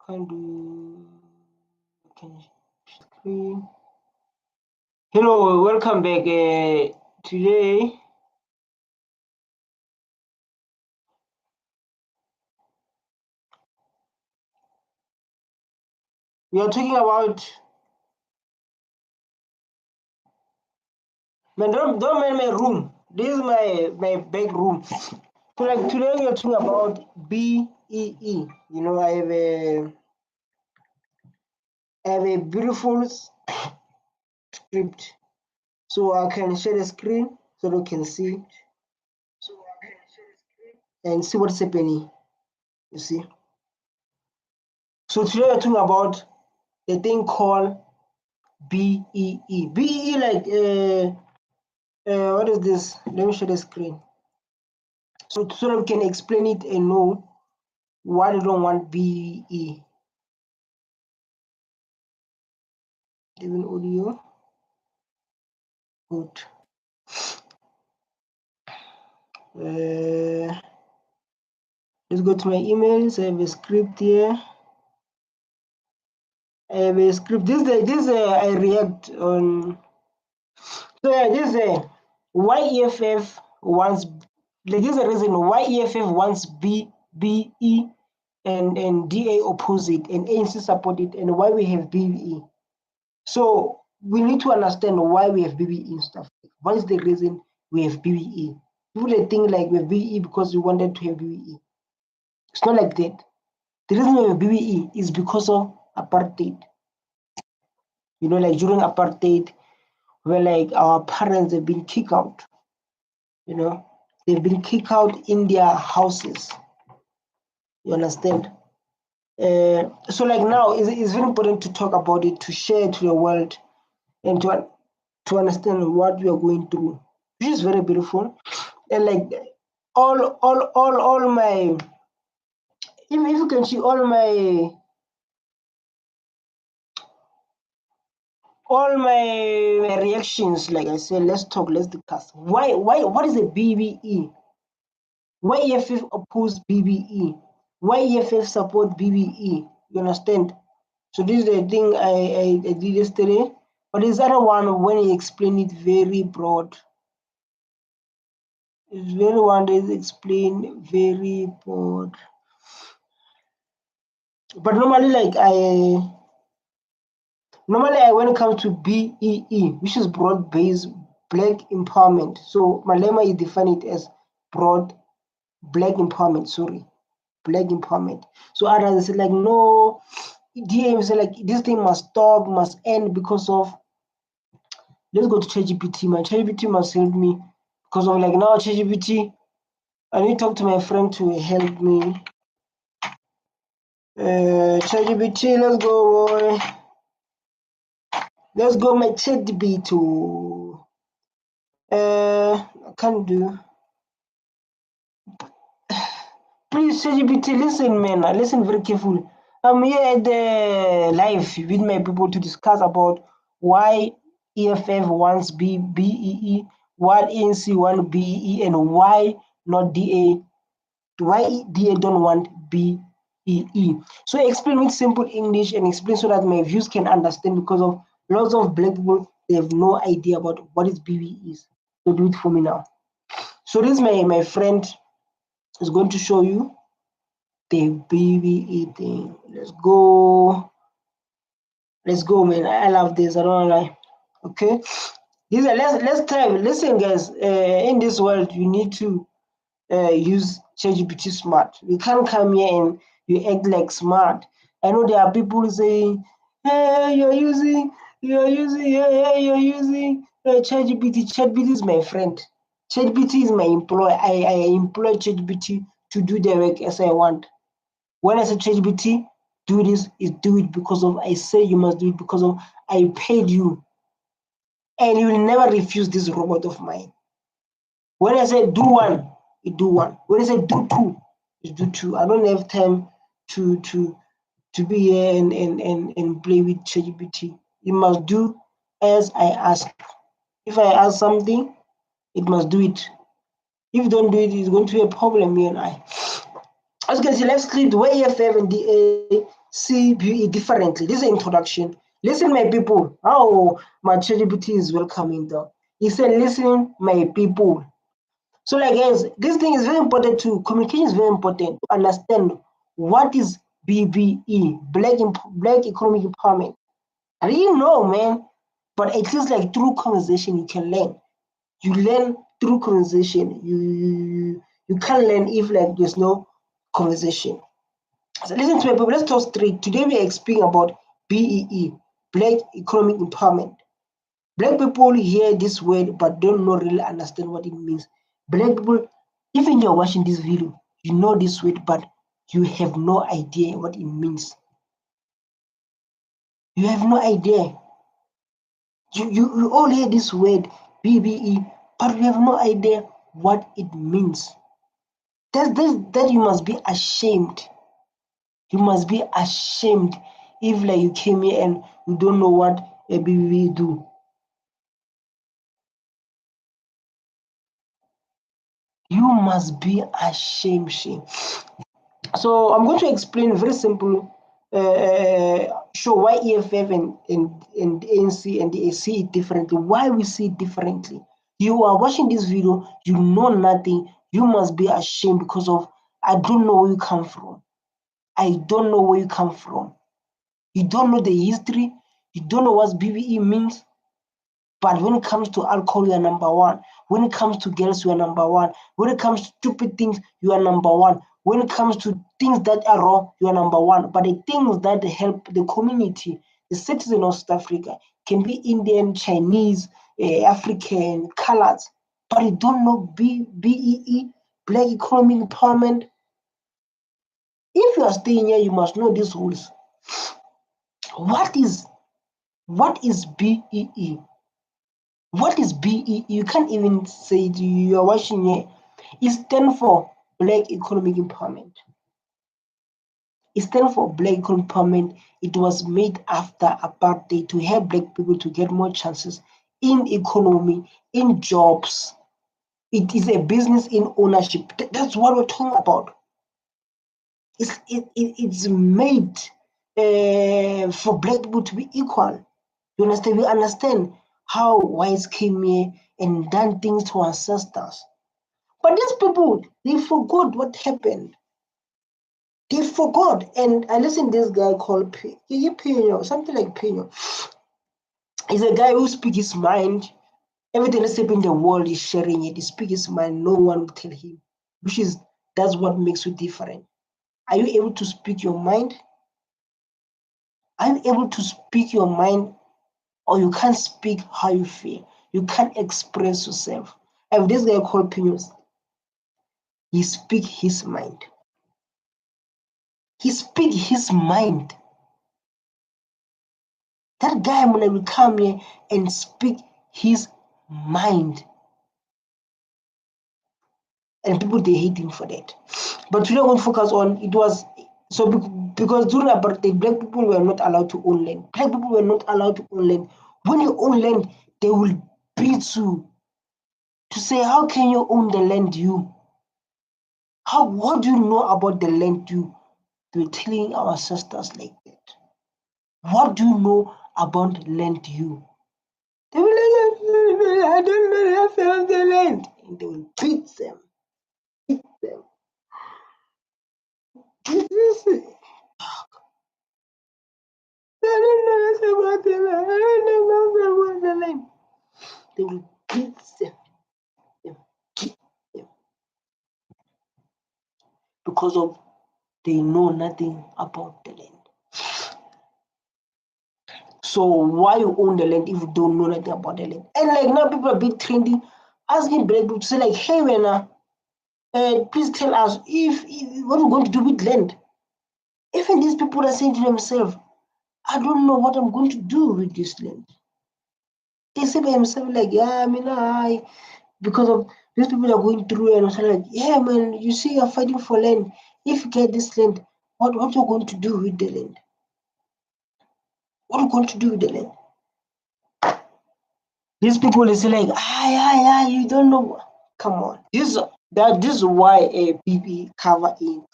Can't do. Can screen. Hello, welcome back. Today we are talking about. Man, don't mind my room. This is my back room. So like today we are talking about B-Bbee. You know, I have a beautiful script, so I can share the screen so you can see and see what's happening. You see. So today we're talking about the thing called B-Bbee. B-Bbee like what is this? Let me share the screen. So that we can explain it and know why they don't want B-Bbee. Even audio. Good. Let's go to my emails. I have a script here. I have a script. This I react on. So yeah, this why EFF wants. Like this is the reason why EFF wants B-Bbee and DA oppose it and ANC support it, and why we have B-Bbee. So we need to understand why we have B-Bbee and stuff. What is the reason we have B-Bbee? People they think like we have B-Bbee because we wanted to have B-Bbee. It's not like that. The reason we have B-Bbee is because of apartheid. You know, like during apartheid, where like our parents have been kicked out. You know, they've been kicked out in their houses. You understand? So like now, it's very important to talk about it, to share to the world, and to understand what we are going through, which is very beautiful. And like all my, if you can see all my reactions, like I said, let's talk, let's discuss. What is a B-Bbee? Why EFF oppose B-Bbee? Why EFF support B-Bbee? You understand? So this is the thing I did yesterday. But this other one, when he explained it very broad, it's very one that is explained very broad. But normally, like when it comes to BEE, which is broad-based black empowerment. So Malema is defined it as broad black empowerment. Sorry, black empowerment. So others say like no, DM say like this thing must stop, must end because of. Let's go to ChatGPT. My ChatGPT must help me because of like now ChatGPT. I need to talk to my friend to help me. ChatGPT, let's go, boy. Let's go, my ChatGPT. I can't do. Please, ChatGPT, listen, man. Listen very carefully. I'm here at the live with my people to discuss about why EFF wants BEE, why ANC want BEE, and why not DA. Why DA don't want BEE. So explain with simple English and explain so that my views can understand, because of lots of black people, they have no idea about what is BEE is. So do it for me now. So this is my friend is going to show you the BEE thing. Let's go, man. I love this. I don't lie. Okay, these are let's try. Listen, guys. In this world, you need to use ChatGPT smart. You can't come here and you act like smart. I know there are people saying, "Hey, you're using ChatGPT." ChatGPT is my friend. ChatGPT is my employer. I employ ChatGPT to do the work as I want. When I say ChatGPT, do this, is do it because of I say you must do it because of I paid you, and you will never refuse this robot of mine. When I say do one, you do one. When I say do two, you do two. I don't have time to be here and play with ChatGPT. You must do as I ask. If I ask something, it must do it. If you don't do it, it's going to be a problem, me and I. As you can see, let's click the way EFF and DA see BBE differently. This is an introduction. Listen, my people. Oh, my ChatGPT is welcoming though. He said, listen, my people. So, like, guys, this thing is very important too. Communication is very important to understand what is BBE, Black Economic Empowerment. I didn't know, man. But it feels like through conversation you can learn. You learn through conversation. You can't learn if like there's no conversation. So listen to me, people. Let's talk straight. Today we are speaking about BEE, Black Economic Empowerment. Black people hear this word but don't know really understand what it means. Black people, even you're watching this video, you know this word, but you have no idea what it means. You have no idea. You all hear this word BBE, but you have no idea what it means. That you must be ashamed. You must be ashamed if like you came here and you don't know what a BBE do. You must be ashamed, shame. So I'm going to explain very simple, show why EFF and ANC and the see it differently, why we see it differently. You are watching this video, you know nothing, you must be ashamed because of, I don't know where you come from. I don't know where you come from. You don't know the history, you don't know what BBE means. But when it comes to alcohol, you are number one. When it comes to girls, you are number one. When it comes to stupid things, you are number one. When it comes to things that are wrong, you are number one. But the things that help the community, the citizen of South Africa, can be Indian, Chinese, African, colors. But you don't know BEE, Black Economic Empowerment. If you are staying here, you must know these rules. What is BEE? What is BEE? You can't even say it. You are watching here. It stands for Black Economic Empowerment. It stands for Black Economic Empowerment. It was made after apartheid to help Black people to get more chances in economy, in jobs. It is a business in ownership. That's what we're talking about. It's made for Black people to be equal. You understand? We understand how whites came here and done things to ancestors. But these people, they forgot what happened. They forgot. And I listened to this guy called Pino, something like Pino. He's a guy who speaks his mind. Everything that's happening in the world is sharing it. He speaks his mind. No one will tell him. That's what makes you different. Are you able to speak your mind? Are you able to speak your mind, or you can't speak how you feel? You can't express yourself. I have this guy called Pinos. He speak his mind. He speak his mind. That guy will come here and speak his mind. And people, they hate him for that. But today I want to focus on, it was, so because during apartheid, Black people were not allowed to own land. Black people were not allowed to own land. When you own land, they will beat you to say, how can you own the land you? What do you know about the land you? They were telling our ancestors like that. What do you know about land you? They will like, I don't know nothing of the land. And they will beat them. Beat them. I don't know nothing about the land. I don't know nothing about the land. They will beat them, beat them. Because of they know nothing about the land. So why you own the land if you don't know nothing about the land? And like now people are big trending, asking Black people to say like, hey man, please tell us if what we're going to do with land. Even these people are saying to themselves, I don't know what I'm going to do with this land. They say by themselves like, yeah, I mean, because of these people are going through and also like, yeah, man, you see, you're fighting for land. If you get this land, what you're going to do with the land? What are you going to do with the land? These people is like, you don't know. Come on, this is why a BB cover in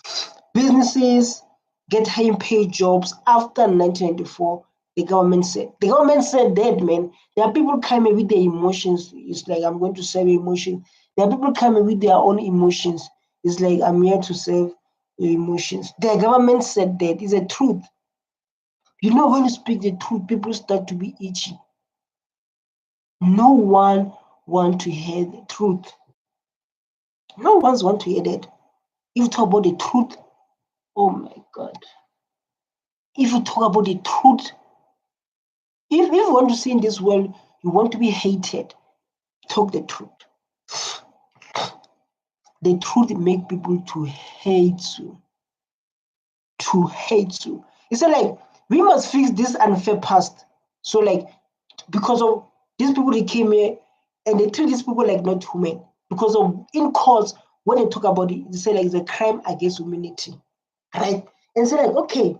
businesses, get high paid jobs after 1994. The government said that, man. There are people coming with their emotions. It's like, I'm going to serve emotion. There are people coming with their own emotions. It's like, I'm here to serve your emotions. The government said that. It's a truth. You know, when you speak the truth, people start to be itchy. No one want to hear the truth. No one's want to hear that. If you talk about the truth, oh my God. If you talk about the truth, if you want to see in this world, you want to be hated, talk the truth. The truth make people to hate you. To hate you. It's like, we must fix this unfair past. So like, because of these people, they came here and they treat these people like not human. Because of, in courts, when they talk about it, they say like it's a crime against humanity. Right? And say like, okay,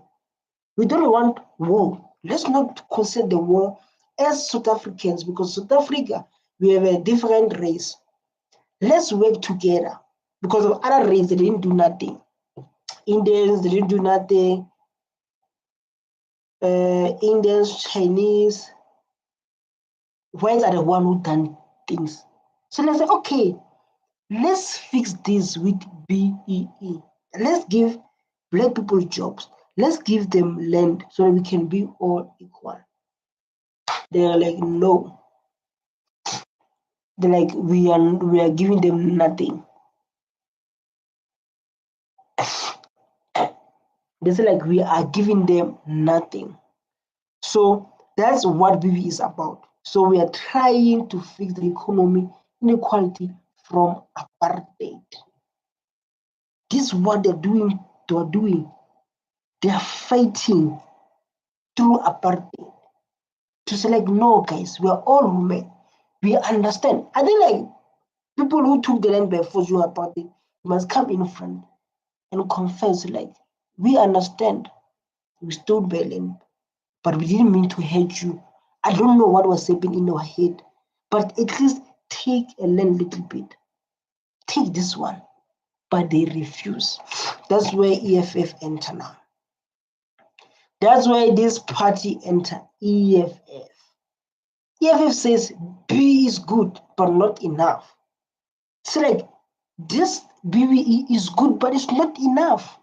we don't want war. Let's not consider the war as South Africans, because South Africa, we have a different race. Let's work together. Because of other race, they didn't do nothing. Indians, they didn't do nothing. Indians, Chinese, whites are the one who done things. So let's say, okay, let's fix this with BEE. Let's give black people jobs. Let's give them land so that we can be all equal. They're like, no. They're like, we are giving them nothing. They say like, we are giving them nothing. So that's what B-Bbee is about. So we are trying to fix the economy inequality from apartheid. This is what they're doing. They are fighting through apartheid to say like, no, guys, we are all women. We understand. I think like people who took the land by force during apartheid must come in front and confess like, we understand. We stole by land, but we didn't mean to hurt you. I don't know what was happening in our head, but at least take a land little bit. Take this one. But they refuse. That's where EFF enter now. That's why this party enter EFF. EFF says B is good, but not enough. It's like this BBE is good, but it's not enough.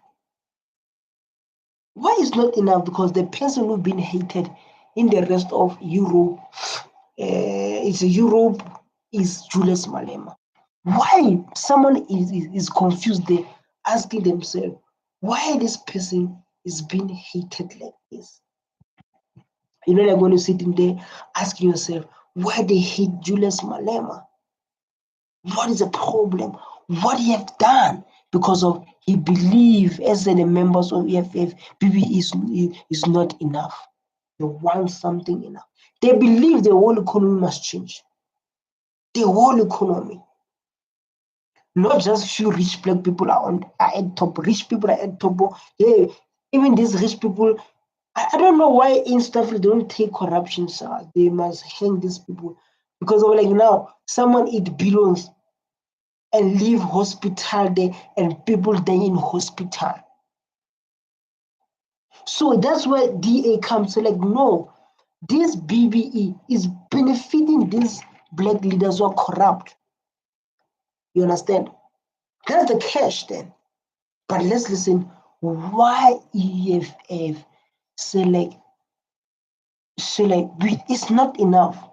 Why is not enough? Because the person who's been hated in the rest of Europe, is Julius Malema. Why someone is confused there, asking themselves why this person is being hated like this? You know, like when you're sitting there asking yourself why they hate Julius Malema. What is the problem? What he have done? Because of he believe as the members of EFF, BBE is not enough. They want something enough. They believe the whole economy must change. The whole economy. Not just few rich black people are at top. Rich people are at top. Yeah, even these rich people, I don't know why in stuff they don't take corruption, sir. They must hang these people. Because of like now, someone eat billions and leave hospital there and people die in hospital. So that's where DA comes. So like, no, this BBE is benefiting these black leaders who are corrupt. You understand? That's the cash then. But let's listen why EFF say like it's not enough.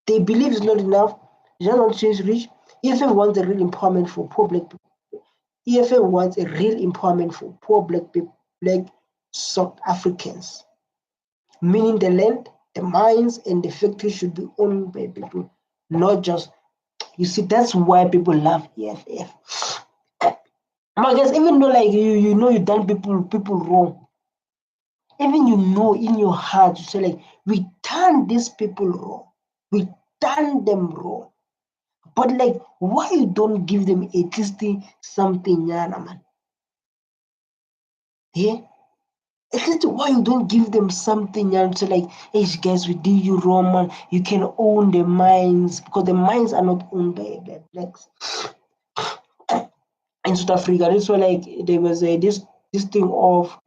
They believe it's not enough. They don't want to change rich. EFF wants a real empowerment for poor black people. EFF wants a real empowerment for poor black people, black South Africans. Meaning the land, the mines, and the factories should be owned by people, not just. You see, that's why people love EFF. I guess even though like you know you done people wrong, even you know in your heart you say like we done these people wrong, we done them wrong, but like why you don't give them at least something, man? Yeah, at least why you don't give them something and say like, hey guys, we did you wrong, man. You can own the mines because the mines are not owned by blacks. In South Africa, this was like there was this thing of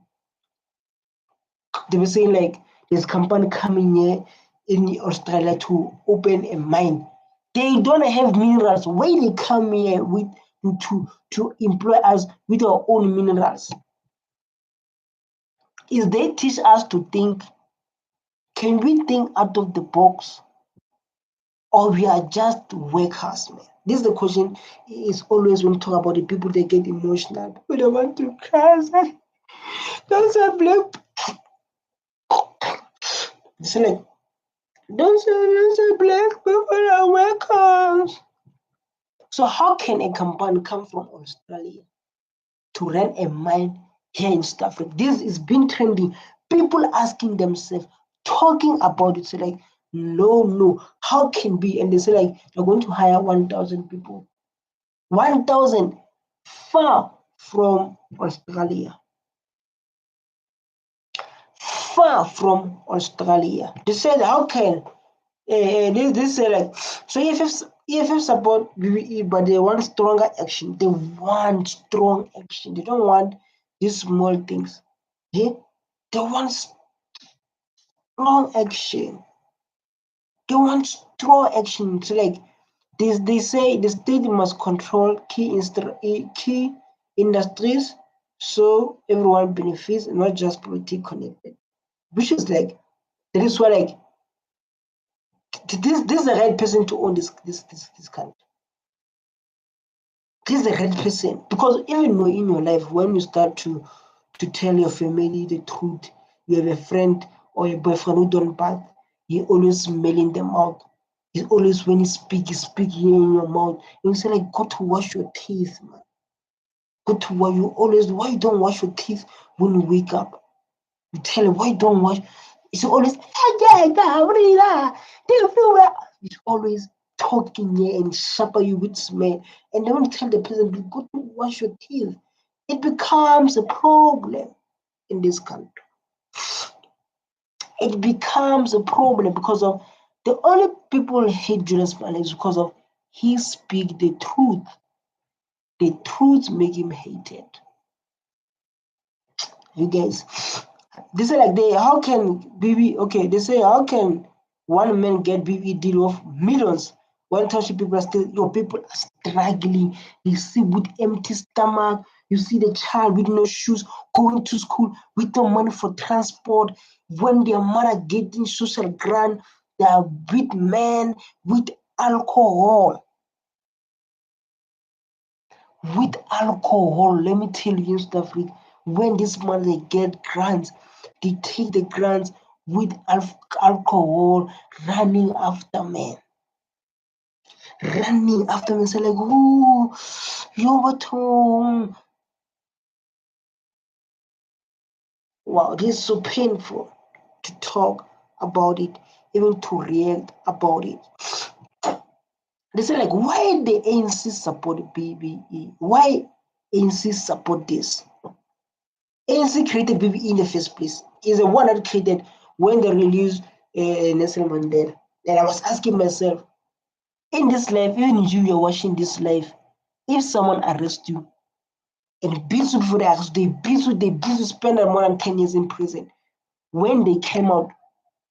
They were saying like there's company coming here in Australia to open a mine. They don't have minerals. Why they come here with to employ us with our own minerals? Is they teach us to think? Can we think out of the box? Or we are just workers, man? This is the question. Is always when we talk about the people, they get emotional. People don't want to cry. Don't say black. It's like don't say black people are workers. So how can a company come from Australia to run a mine here in South Africa? This is been trending. People asking themselves, talking about it. So like, no, how can be? And they say like you're going to hire 1,000 people. 1,000 far from Australia. Far from Australia. They said, how can this say like so EFF support BBE, but they want stronger action. They want strong action. They don't want these small things. Yeah? They want strong action. They want strong action. So like they say the state must control key industries so everyone benefits, not just politics connected. Which is like that is why like this is the right person to own this country. This is the right person because even though in your life when you start to tell your family the truth, you have a friend or a boyfriend who don't bath, you always smelling them out. He's always when he speak here in your mouth. You say like, go to wash your teeth, man. Go to why you always why you don't wash your teeth when you wake up. You tell him why you don't wash. It's always it's always talking here and sharper you with smell. And then when you tell the person go to wash your teeth, it becomes a problem in this country. It becomes a problem because of the only people hate Julius Malema is because of he speak the truth. The truth make him hated. You guys, they say like how can BB okay? They say how can one man get BB deal of millions when township people are still your people are struggling. You see with empty stomach. You see the child with no shoes going to school with no money for transport. When their mother getting social grant, they are with men with alcohol. With alcohol, let me tell you stuff like when this man they get grants, they take the grants with alcohol, running after men. Running after men, say like, oh, you're what home. Wow, this is so painful to talk about it, even to react about it. They say like, why the ANC support BBE? Why ANC support this? ANC created B-Bbee in the first place. Is the one that created when they released Nelson Mandela. And I was asking myself, in this life, even you're watching this life, if someone arrests you and beats you before they arrest you, they beat you, spend more than 10 years in prison. When they came out,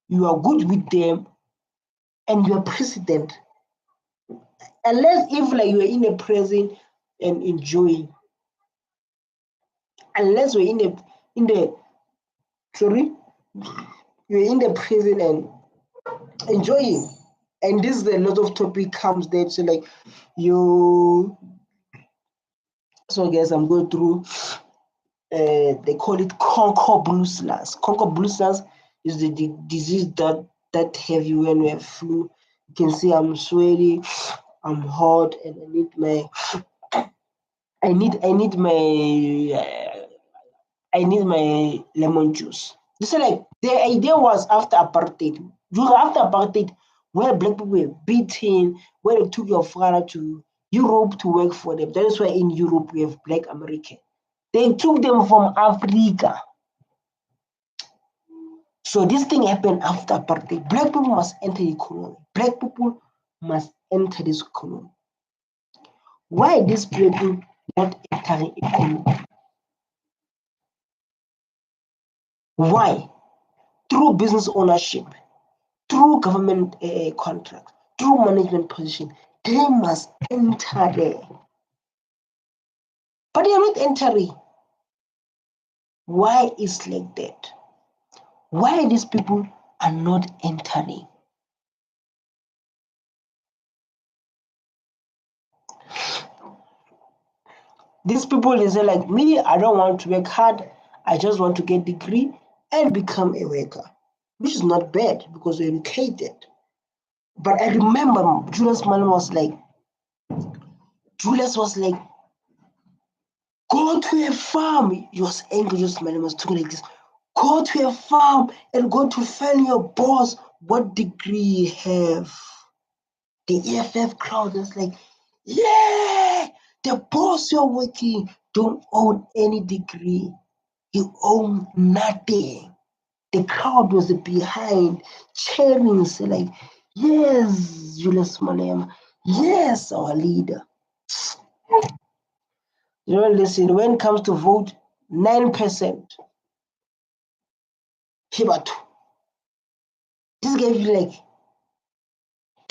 you are good with them and you are president. Unless if like you are in a prison and enjoying. Unless you're in the sorry, you're in the prison and enjoying. And this is a lot of topic comes there. So like you so guys I'm going through they call it conquer blue slurs. Conquer blue slurs is the disease that have you when we have flu. You can see I'm sweaty, I'm hot, and I need my lemon juice. So like the idea was after apartheid. After apartheid, where black people were beaten, where they took your father to Europe to work for them. That is why in Europe we have black American. They took them from Africa. So this thing happened after apartheid. Black people must enter the economy. Black people must enter this economy. Why these people not entering economy? Why? through business ownership, through government contracts, through management position. They must enter there. But they are not entering. Why is like that? Why these people are not entering? These people, they say like me, I don't want to work hard. I just want to get degree and become a worker, which is not bad because we're educated. But I remember Julius Malema was like, go to a farm. He was angry. Julius Malema was talking like this. Go to a farm and go to find your boss. What degree you have? The EFF crowd was like, yeah, the boss you're working don't own any degree. You own nothing. The crowd was behind, cheering, say like, yes, Julius Malema, yes, our leader. You know, listen, when it comes to vote, 9%. Hibatu. This guy feel like,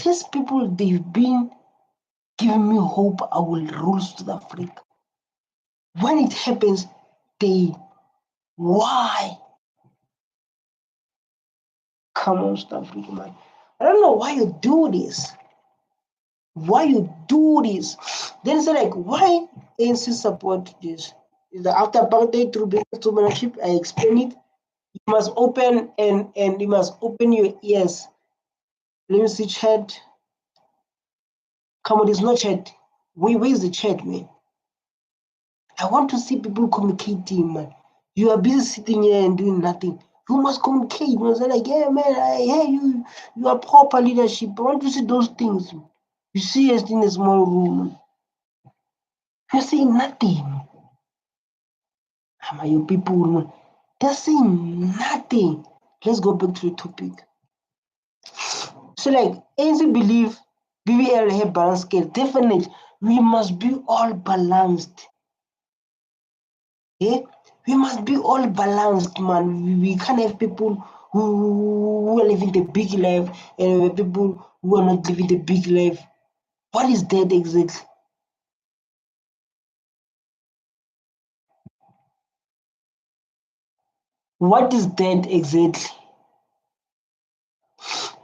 these people, they've been giving me hope I will rule South Africa. When it happens, why? Come on, South Africa, man. I don't know why you do this. Why you do this? Then say like, why ANC support this? Is that after apartheid through business ownership? I explain it. You must open and you must open your ears. Let me see chat. Come on, it's not chat. Where's the chat, man? I want to see people communicating, man. You are busy sitting here and doing nothing. You must communicate. You must say like, yeah, man, I hear you. You are proper leadership. I want to see those things. You see us in a small room. You're saying nothing. How are you people? They're saying nothing. Let's go back to the topic. So like, ANC believe BBL have balanced scale. Definitely, we must be all balanced. Yeah? We must be all balanced, man. We can't have people who are living the big life and people who are not living the big life. What is that exactly? What is that exactly?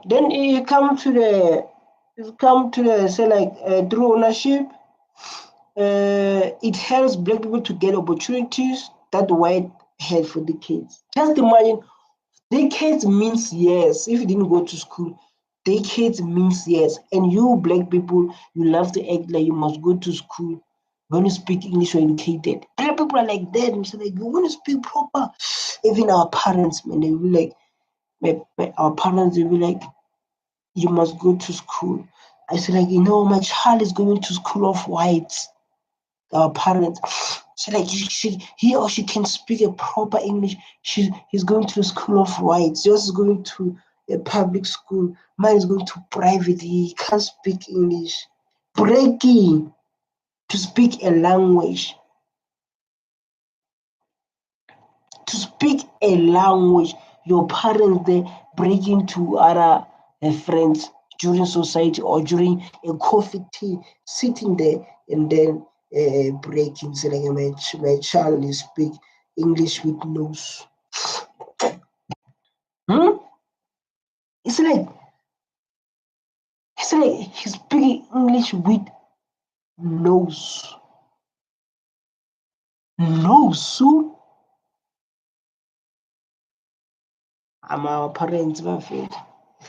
Then you come to the say like through ownership, it helps black people to get opportunities that white had for decades. Just imagine, decades means years. If you didn't go to school, decades means years. And you black people, you love to act like you must go to school. When you speak English, you're educated. Black people are like that. We say like, you want to speak proper. Even our parents, man, they will be like, our parents, they will be like, you must go to school. I said like, my child is going to school of whites. Our parents. So like he or she can speak a proper English. He's going to the school of whites. Yours is going to a public school. Mine is going to private. He can't speak English. Breaking to speak a language. To speak a language. Your parents they break into other friends during society or during a coffee tea, sitting there and then breaking, saying my child is speak English with nose. It's like he's speaking English with nose. Nose, so I'm our parents, my friend.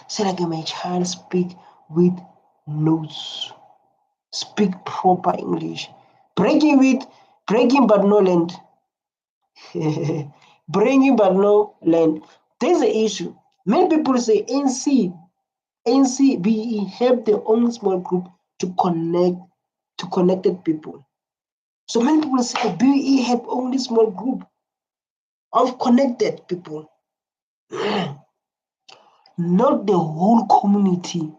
Say like my child speak with nose. Speak proper English. Breaking but no land. Bringing but no land. There's the issue. Many people say NCBE help their own small group to connected people. So many people say BE help only small group of connected people, not the whole community.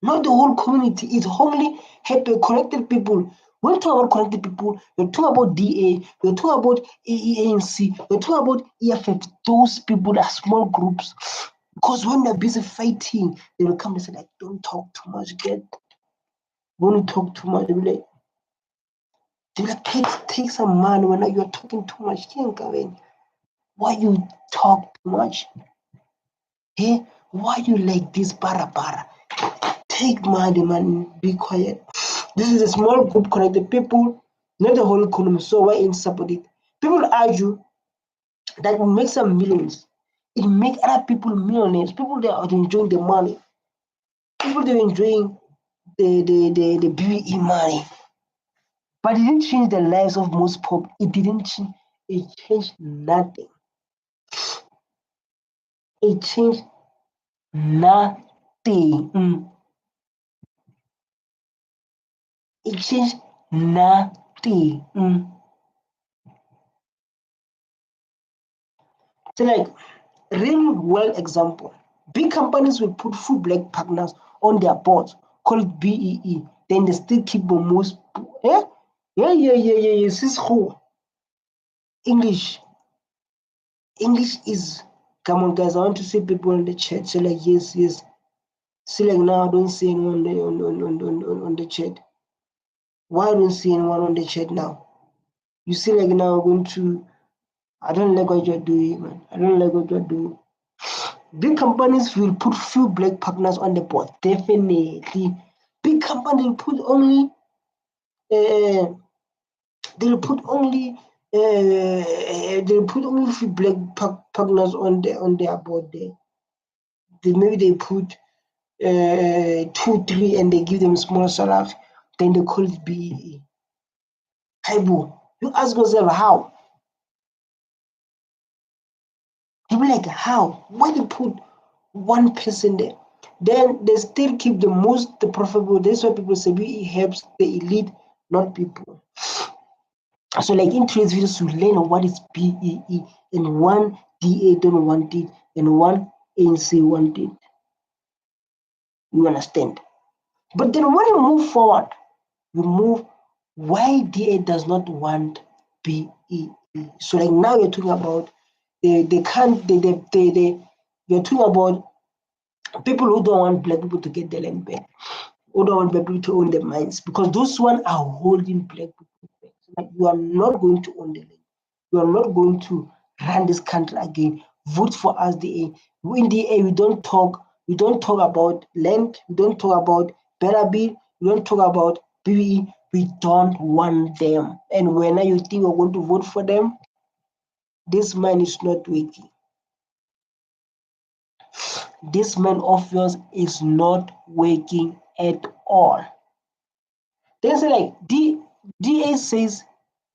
Not the whole community. It only help the connected people When you talk about connected people, you talk about DA, you talk about ANC, you talk about EFF, those people are small groups. Because when they're busy fighting, they will come and say, like, don't talk too much, when you talk too much, they'll be like, take some money when you're talking too much. Why you talk too much? Hey, why you like this para? Take money, man, be quiet. This is a small group connected people, not the whole economy. So why ain't support it? People argue that will make some millions. It make other people millionaires. People that are enjoying the money. People that are enjoying the B-Bbee money. But it didn't change the lives of most poor. It didn't change. It changed nothing. It changed nothing. It changed nothing. So like real world example, big companies will put full black partners on their boards, call it BEE. Then they still keep the most. Yeah. This is who English. English is, come on guys. I want to see people in the chat. So like yes. See like now I don't see anyone on the chat. Why I don't see anyone on the chat now? You see like now I'm going to. I don't like what you're doing, man. I don't like what you're doing. Big companies will put few black partners on the board. Definitely. Big companies will put only they'll put only few black partners on their board there. Maybe they put 2, 3 and they give them small salary, then they call it BEE. Haibu, you ask yourself how? You be like, how? Why they put one person there? Then they still keep the profitable. That's why people say BEE helps the elite, not people. So like in today's videos, you learn what is BEE, and one DA don't want it, and one ANC want it. You understand? But then when you move forward, you move why DA does not want BEE. So like now you're talking about you're talking about people who don't want black people to get their land back, who don't want black people to own the mines, because those ones are holding black people back. So like you are not going to own the land. You are not going to run this country again. Vote for us, DA. In DA, we don't talk about land, we don't talk about B-Bbee, we don't talk about BBE. We don't want them. And when you think we're going to vote for them, this man is not working. This man of yours is not working at all. Then say like DA says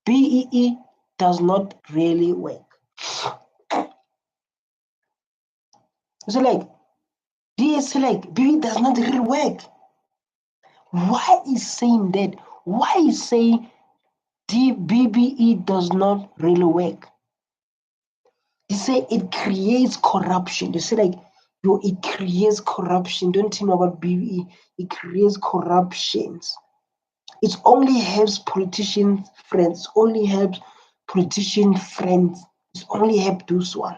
BEE does not really work. So like DA say like BEE does not really work. Why is saying that? Why is saying BBE does not really work? They say it creates corruption. They say like, yo, it creates corruption. Don't think about BBE. It creates corruptions. It only helps politicians' friends. Only helps politician friends. It only helps those one.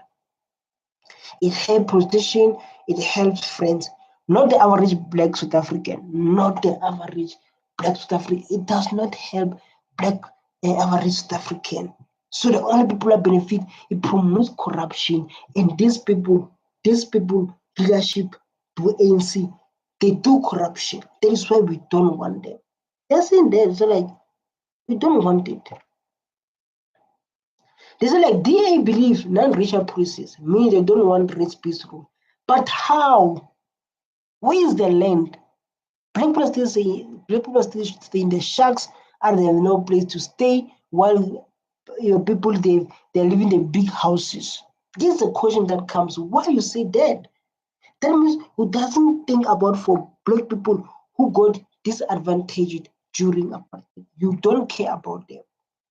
It helps politician. It helps friends. Not the average black South African. Not the average black South African. It does not help black average South African. So the only people that benefit, it promotes corruption. And these people, leadership to ANC, they do corruption. That is why we don't want them. They're saying that, so like, we don't want it. They say like DA believes non-racial policies mean they don't want race-based rule. But how? Where is the land? Black people still stay in the shacks and they have no place to stay, while people they're living in big houses. This is the question that comes. Why you say that? That means who doesn't think about for black people who got disadvantaged during apartheid. You don't care about them.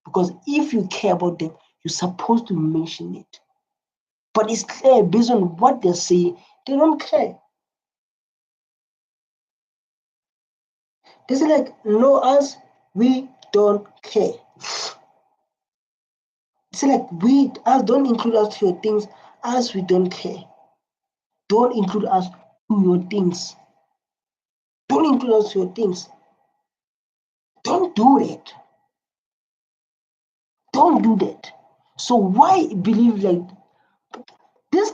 Because if you care about them, you're supposed to mention it. But it's clear based on what they say, they don't care. They say like, no, us, we don't care. It's like don't include us to your things as we don't care. Don't include us to your things. Don't include us to your things. Don't do it. Don't do that. So why believe like this?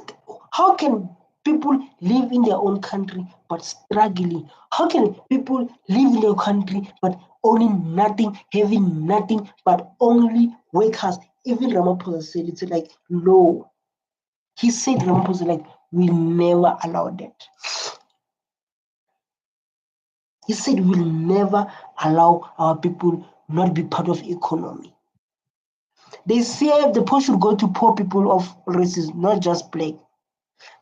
How can people live in their own country but struggling? How can people live in their country but owning nothing, having nothing, but only workers? Even Ramaphosa said it's like no. He said Ramaphosa like we never allow that. He said we'll never allow our people not be part of economy. They say the poor should go to poor people of races, not just black.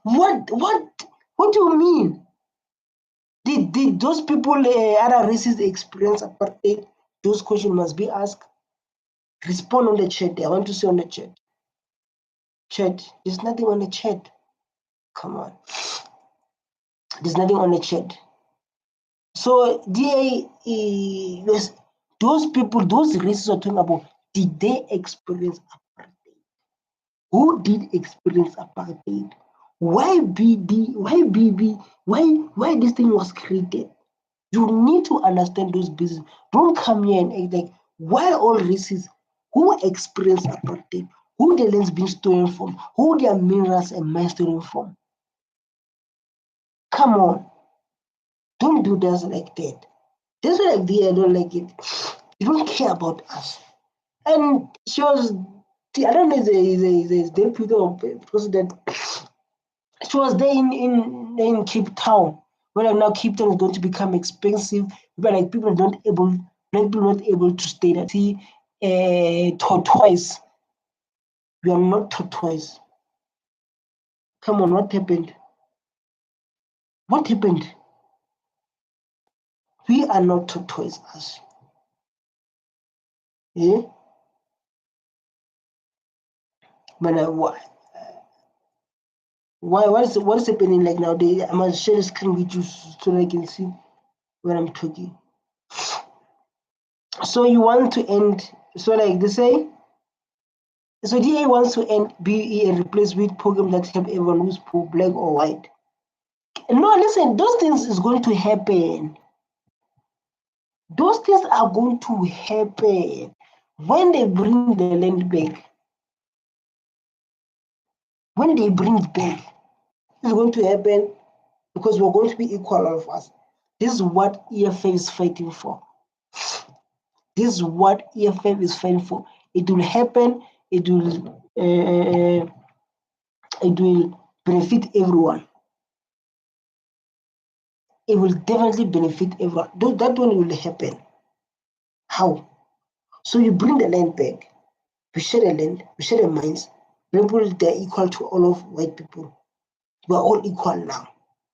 What do you mean? Did those people other races experience apartheid? Those questions must be asked. Respond on the chat. I want to see on the chat. Chat. There's nothing on the chat. Come on. There's nothing on the chat. So those people, those races are talking about, did they experience apartheid? Who did experience apartheid? Why B-Bbee? Why this thing was created? You need to understand those business. Don't come here and act like why all races who experience apartheid, who the land's been stolen from, who their minerals and mines stolen from. Come on. Don't do that like that. That's why like I don't like it. You don't care about us. And she was, I don't know, is a deputy or president. She was there in Cape Town. Well, now Cape Town is going to become expensive. But like people are not able to stay there. See, tortoise. We are not tortoise. Come on, what happened? What happened? We are not tortoise, us. Yeah. But what is happening like now? I must share the screen with you so I can see when I'm talking. So you want to end? So like they say. So DA wants to end BE and replace with program that help everyone who's poor, black or white. No, listen, those things is going to happen. Those things are going to happen when they bring the land back. When they bring it back, it's going to happen because we're going to be equal, all of us. This is what EFF is fighting for. This is what EFF is fighting for. It will happen. It will benefit everyone. It will definitely benefit everyone. That one will happen. How? So you bring the land back. We share the land. We share the mines. People, they're equal to all of white people. We are all equal now.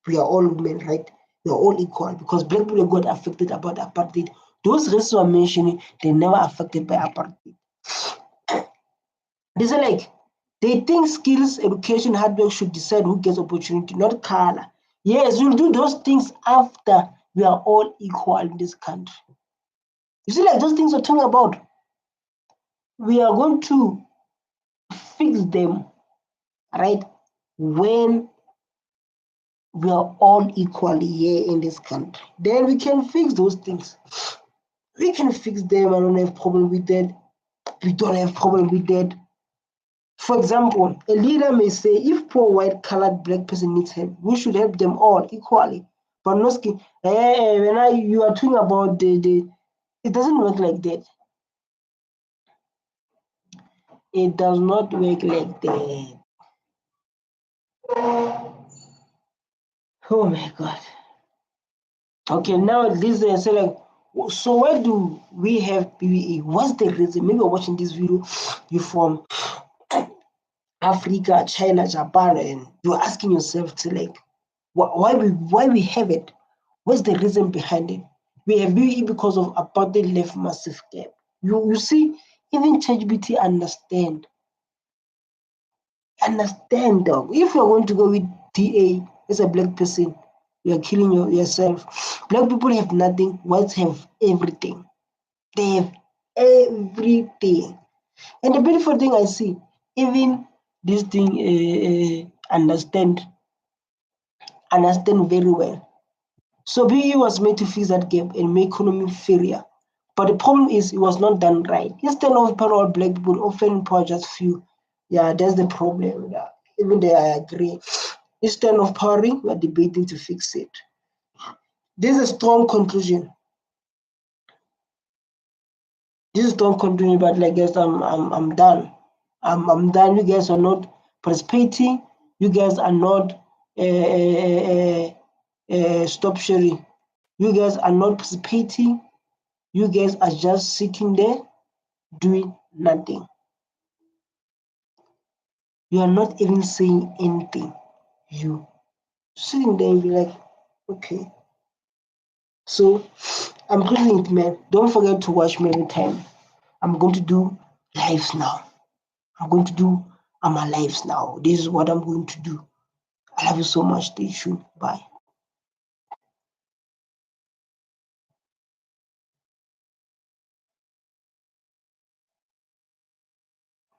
We are all men, right? We are all equal because black people got affected about apartheid. Those races I'm mentioning, they're never affected by apartheid. They say like, they think skills, education, hard work should decide who gets opportunity, not color. Yes, we'll do those things after we are all equal in this country. You see, like those things we're talking about, we are going to fix them, right, when we are all equally here in this country. Then we can fix those things. We can fix them. I don't have problem with that. We don't have problem with that. For example, a leader may say, if poor white, colored, black person needs help, we should help them all equally. But no skin. When you are talking about it doesn't work like that. It does not work like that. Oh my God. Okay, now this is say like, so why do we have B-Bbee? What's the reason? Maybe you're watching this video, you're from Africa, China, Japan, and you're asking yourself to like, why we have it? What's the reason behind it? We have B-Bbee because of apartheid left massive gap. You see, even ChatGPT understand, dog. If you're going to go with DA as a black person, you're killing yourself. Black people have nothing, whites have everything. They have every day. And the beautiful thing I see, even this thing understand very well. So B-Bbee was made to fix that gap and make economy fairer. But the problem is it was not done right. Instead of empowering all black people, often empower just few. Yeah, that's the problem. Yeah. Even there I agree. Instead of powering, we're debating to fix it. This is a strong conclusion. This is strong conclusion, but like guys, I'm done. I'm done. You guys are not participating. You guys are not stop sharing. You guys are not participating. You guys are just sitting there doing nothing. You are not even saying anything. You sitting there and be like, okay. So I'm closing it, man. Don't forget to watch me every time. I'm going to do lives now. I'm going to do my lives now. This is what I'm going to do. I love you so much. Stay tuned. Bye.